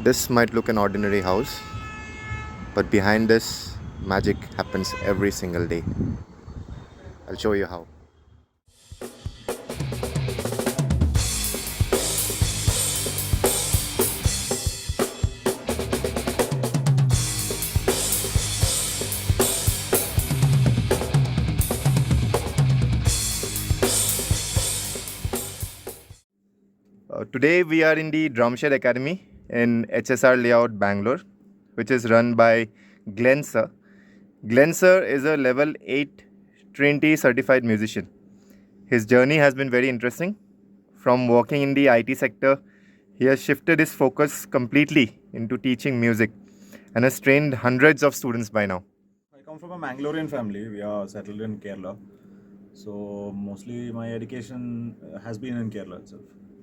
This might look an ordinary house, but behind this, magic happens every single day. I'll show you how. Today we are in the Drumshed Academy in HSR Layout, Bangalore, which is run by Glen sir. Glen sir is a level 8 Trinity certified musician. His journey has been very interesting. From working in the IT sector, he has shifted his focus completely into teaching music and has trained hundreds of students by now. I come from a Mangalorean family. We are settled in Kerala. So mostly my education has been in Kerala itself,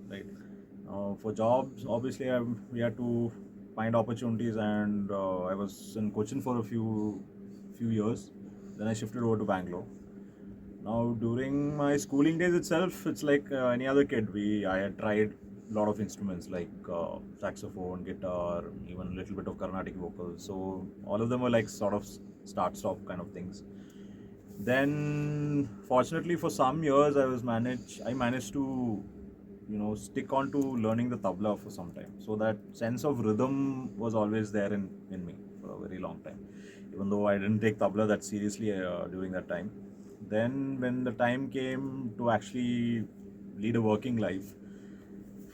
right? For jobs, obviously we had to find opportunities, and I was in Cochin for a few years. Then I shifted over to Bangalore. Now during my schooling days itself, it's like any other kid. I had tried a lot of instruments like saxophone, guitar, even a little bit of Carnatic vocals. So all of them were like sort of start-stop kind of things. Then, fortunately, for some years, I managed to, stick on to learning the tabla for some time. So that sense of rhythm was always there in me for a very long time. Even though I didn't take tabla that seriously during that time. Then, when the time came to actually lead a working life,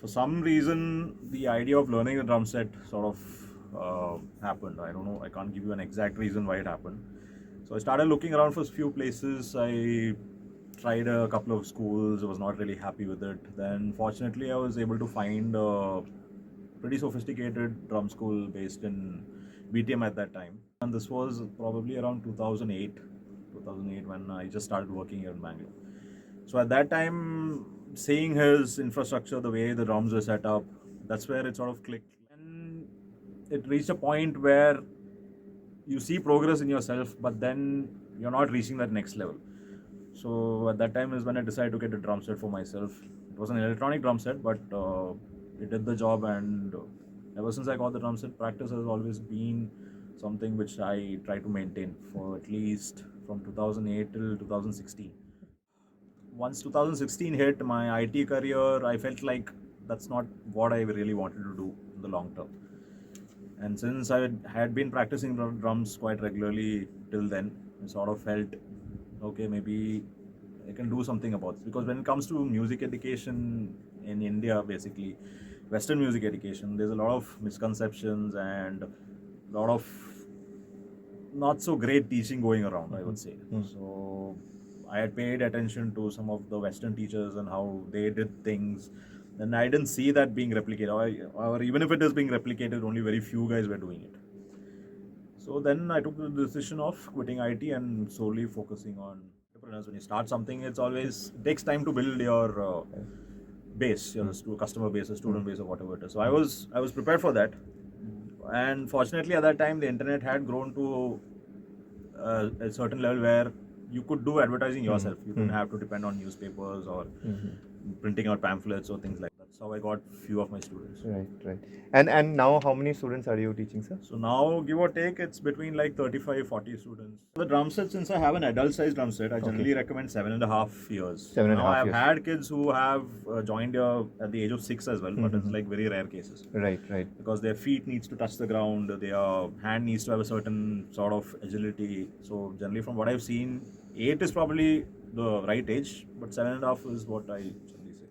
for some reason, the idea of learning the drum set sort of happened. I don't know. I can't give you an exact reason why it happened. So I started looking around for a few places. I tried a couple of schools. I was not really happy with it. Then, fortunately, I was able to find a pretty sophisticated drum school based in BTM at that time. And this was probably around 2008 when I just started working here in Bangalore. So at that time, seeing his infrastructure, the way the drums were set up, that's where it sort of clicked. And it reached a point where you see progress in yourself, but then you're not reaching that next level. So at that time is when I decided to get a drum set for myself. It was an electronic drum set, but it did the job. And ever since I got the drum set, practice has always been something which I try to maintain for at least from 2008 till 2016. Once 2016 hit, my IT career, I felt like that's not what I really wanted to do in the long term. And since I had been practicing drums quite regularly till then, I sort of felt, okay, maybe I can do something about this. Because when it comes to music education in India, basically, Western music education, there's a lot of misconceptions and a lot of not so great teaching going around, I would say. So I had paid attention to some of the Western teachers and how they did things. And I didn't see that being replicated, or even if it is being replicated, only very few guys were doing it. So then I took the decision of quitting IT and solely focusing on entrepreneurs. When you start something, it takes time to build your base, your customer base, a student base, or whatever it is. So I was prepared for that, and fortunately at that time the internet had grown to a certain level where you could do advertising yourself. You didn't have to depend on newspapers or printing out pamphlets or things like that. That's how I got few of my students. Right. And now how many students are you teaching, sir? So now, give or take, it's between like 35, 40 students. The drum set, since I have an adult size drum set, I generally recommend 7.5 years. Seven and a Now, half I've years. had kids who have joined here at the age of 6 as well, but it's like very rare cases. Right. Because their feet needs to touch the ground, their hand needs to have a certain sort of agility. So generally, from what I've seen, 8 is probably the right age, but 7.5 is what I generally say.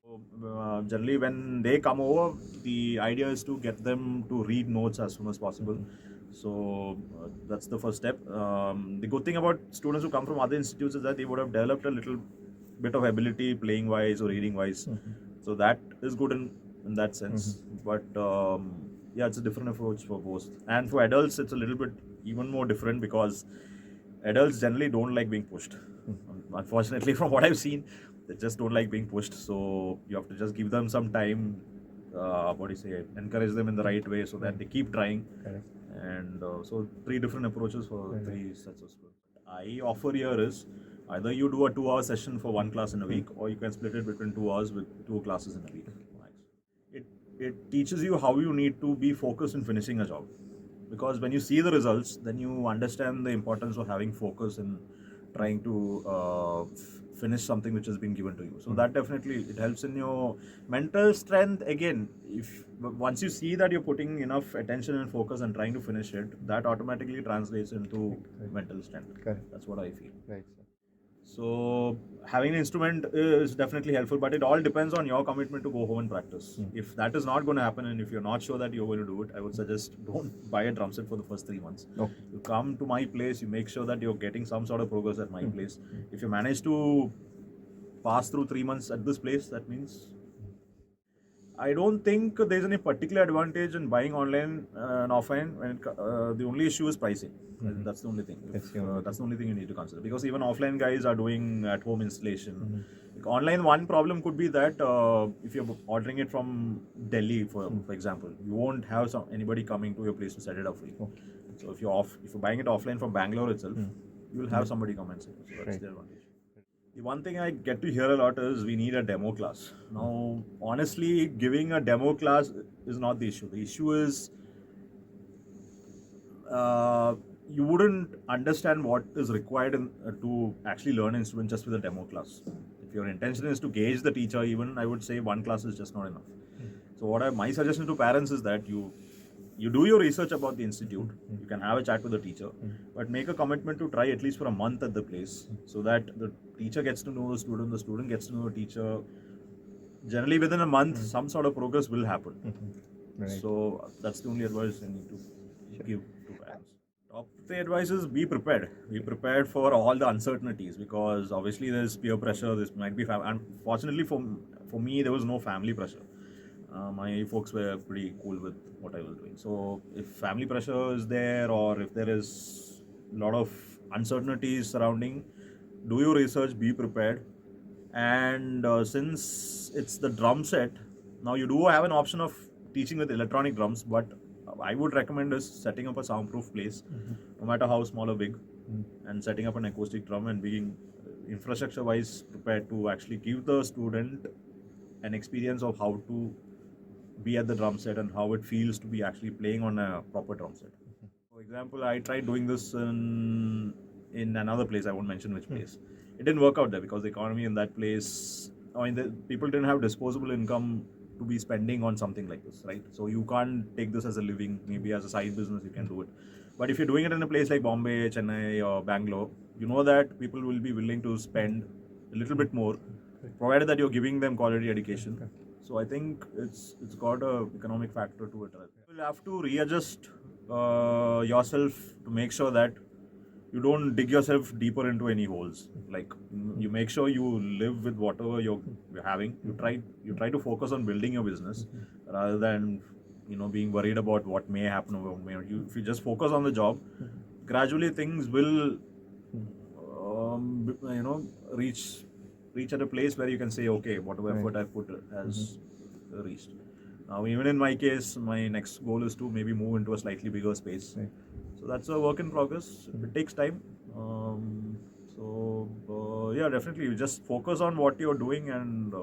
So, generally, when they come over, the idea is to get them to read notes as soon as possible. So that's the first step. The good thing about students who come from other institutes is that they would have developed a little bit of ability playing wise or reading wise. So that is good in that sense. But yeah, it's a different approach for both. And for adults, it's a little bit even more different because adults generally don't like being pushed. Unfortunately, from what I've seen, they just don't like being pushed. So you have to just give them some time. What do you say? Encourage them in the right way so that they keep trying. Correct. And so 3 different approaches for 3 sets of students. I offer here is either you do a 2-hour session for one class in a week, or you can split it between 2 hours with 2 classes in a week. It it teaches you how you need to be focused in finishing a job. Because when you see the results, then you understand the importance of having focus in trying to finish something which has been given to you. So that definitely it helps in your mental strength. Again, if once you see that you're putting enough attention and focus and trying to finish it, that automatically translates into mental strength. Correct. That's what I feel. Right, sir. So having an instrument is definitely helpful, but it all depends on your commitment to go home and practice. If that is not going to happen, and if you're not sure that you're going to do it, I would suggest don't buy a drum set for the first 3 months. Okay. You come to my place, you make sure that you're getting some sort of progress at my place. If you manage to pass through 3 months at this place, that means I don't think there's any particular advantage in buying online and offline. The only issue is pricing. That's the only thing. That's the only thing you need to consider. Because even offline guys are doing at-home installation. Like online, one problem could be that if you're ordering it from Delhi, for example, you won't have anybody coming to your place to set it up for you. Okay. So if you're buying it offline from Bangalore itself, you will have somebody come and set it. So that's the advantage. The one thing I get to hear a lot is we need a demo class. Now, honestly, giving a demo class is not the issue. The issue is you wouldn't understand what is required to actually learn an instrument just with a demo class. If your intention is to gauge the teacher, even I would say one class is just not enough. So my suggestion to parents is that you do your research about the institute, you can have a chat with the teacher, but make a commitment to try at least for a month at the place so that the teacher gets to know the student gets to know the teacher. Generally within a month, some sort of progress will happen. Right. So that's the only advice I need to give to parents. Top three advice is be prepared. Be prepared for all the uncertainties because obviously there's peer pressure, this might be unfortunately for me there was no family pressure. My folks were pretty cool with what I was doing. So if family pressure is there or if there is a lot of uncertainties surrounding, do your research, be prepared. And since it's the drum set, now you do have an option of teaching with electronic drums, but I would recommend is setting up a soundproof place, no matter how small or big, and setting up an acoustic drum and being infrastructure-wise prepared to actually give the student an experience of how to be at the drum set and how it feels to be actually playing on a proper drum set. For example, I tried doing this in another place, I won't mention which place. It didn't work out there because the economy in that place, people didn't have disposable income to be spending on something like this, right? So you can't take this as a living, maybe as a side business you can do it. But if you're doing it in a place like Bombay, Chennai or Bangalore, you know that people will be willing to spend a little bit more, provided that you're giving them quality education. So I think it's got a economic factor to it. You'll have to readjust yourself to make sure that you don't dig yourself deeper into any holes. Like you make sure you live with whatever you're having. You try to focus on building your business rather than being worried about what may happen or what may not. If you just focus on the job, gradually things will reach at a place where you can say, okay, whatever effort I put has reached. Now, even in my case, my next goal is to maybe move into a slightly bigger space. Right. So that's a work in progress. It takes time. Yeah, definitely. You just focus on what you're doing and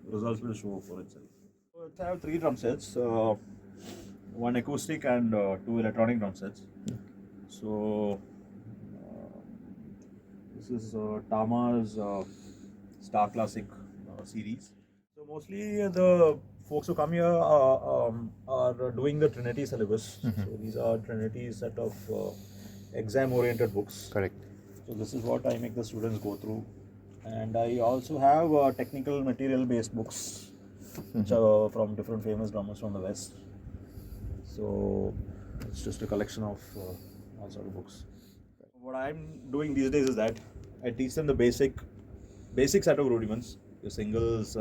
results will show for itself. So I have 3 drum sets, 1 acoustic and 2 electronic drum sets. So this is Tama's Star Classic series. So mostly the folks who come here are doing the Trinity syllabus. So these are Trinity set of exam-oriented books. Correct. So this is what I make the students go through. And I also have technical material-based books, which are from different famous drummers from the West. So it's just a collection of all sort of books. What I'm doing these days is that I teach them the basic set of rudiments, your singles,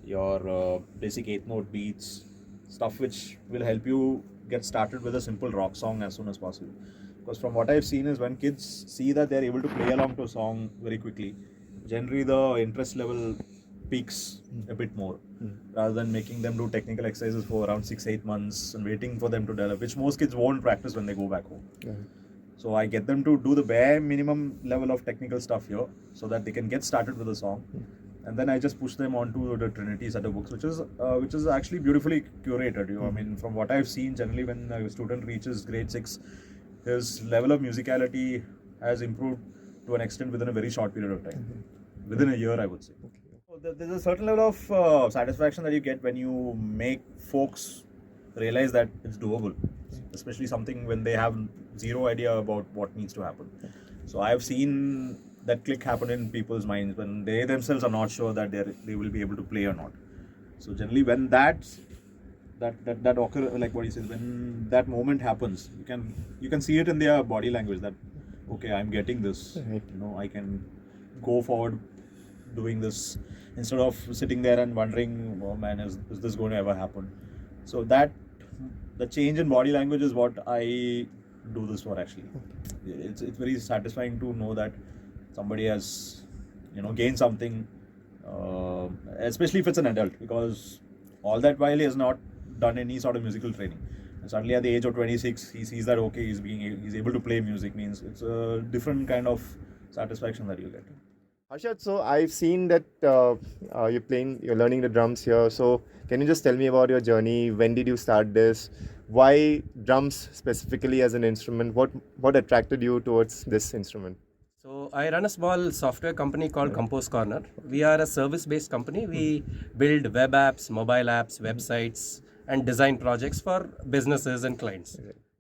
your basic 8-note beats, stuff which will help you get started with a simple rock song as soon as possible. Because from what I've seen is when kids see that they're able to play along to a song very quickly, generally the interest level peaks a bit more, rather than making them do technical exercises for around 6-8 months and waiting for them to develop, which most kids won't practice when they go back home. So I get them to do the bare minimum level of technical stuff here so that they can get started with the song. and then I just push them onto the Trinity set of books, which is actually beautifully curated. I mean, from what I've seen, generally when a student reaches grade 6, his level of musicality has improved to an extent within a very short period of time, within a year, I would say. So there's a certain level of satisfaction that you get when you make folks realize that it's doable, especially something when they have zero idea about what needs to happen. So I have seen that click happen in people's minds when they themselves are not sure that they will be able to play or not. So generally, when that occur, like what he says, when that moment happens, you can see it in their body language that okay, I'm getting this. I can go forward doing this instead of sitting there and wondering, oh man, is this going to ever happen? So that the change in body language is what I do this for actually. It's very satisfying to know that somebody has gained something, especially if it's an adult, because all that while he has not done any sort of musical training, and suddenly at the age of 26 he sees that okay, he's able to play music, means it's a different kind of satisfaction that you get. Harshad, so I've seen that you're learning the drums here. So can you just tell me about your journey? When did you start this? Why drums specifically as an instrument? What attracted you towards this instrument? So I run a small software company called Compose Corner. We are a service-based company. We build web apps, mobile apps, websites, and design projects for businesses and clients.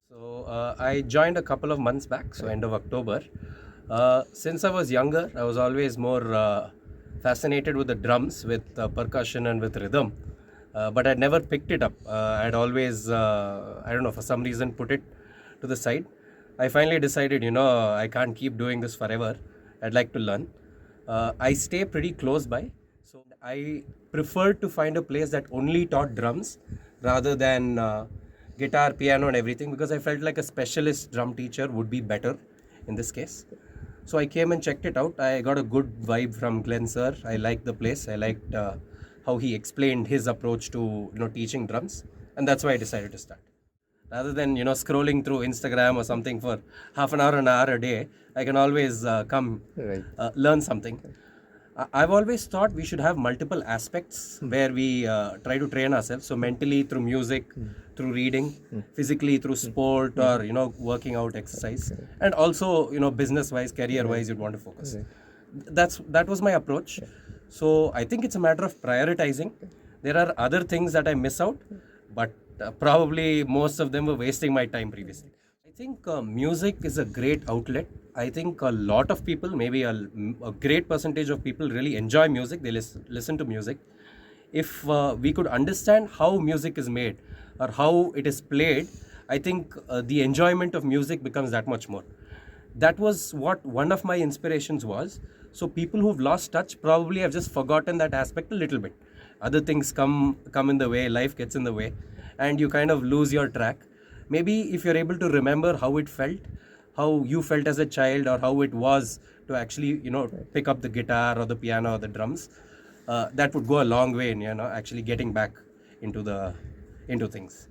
So I joined a couple of months back, so end of October. Since I was younger, I was always more fascinated with the drums, with percussion and with rhythm. But I'd never picked it up. I'd always, I don't know, for some reason put it to the side. I finally decided, I can't keep doing this forever. I'd like to learn. I stay pretty close by. So I preferred to find a place that only taught drums rather than guitar, piano and everything, because I felt like a specialist drum teacher would be better in this case. So I came and checked it out. I got a good vibe from Glen sir. I liked the place. I liked how he explained his approach to teaching drums, and that's why I decided to start. Rather than scrolling through Instagram or something for half an hour a day, I can always come learn something. I've always thought we should have multiple aspects where we try to train ourselves. So mentally through music, through reading, physically through sport or working out, exercise, and also business-wise, career-wise, you'd want to focus. That was my approach. So I think it's a matter of prioritizing. There are other things that I miss out, but probably most of them were wasting my time previously. I think music is a great outlet. I think a lot of people, maybe a great percentage of people really enjoy music. They listen to music. If we could understand how music is made or how it is played, I think the enjoyment of music becomes that much more. That was what one of my inspirations was. So people who've lost touch probably have just forgotten that aspect a little bit. Other things come in the way, life gets in the way, and you kind of lose your track. Maybe if you're able to remember how it felt, how you felt as a child, or how it was to actually pick up the guitar or the piano or the drums, that would go a long way in actually getting back into things.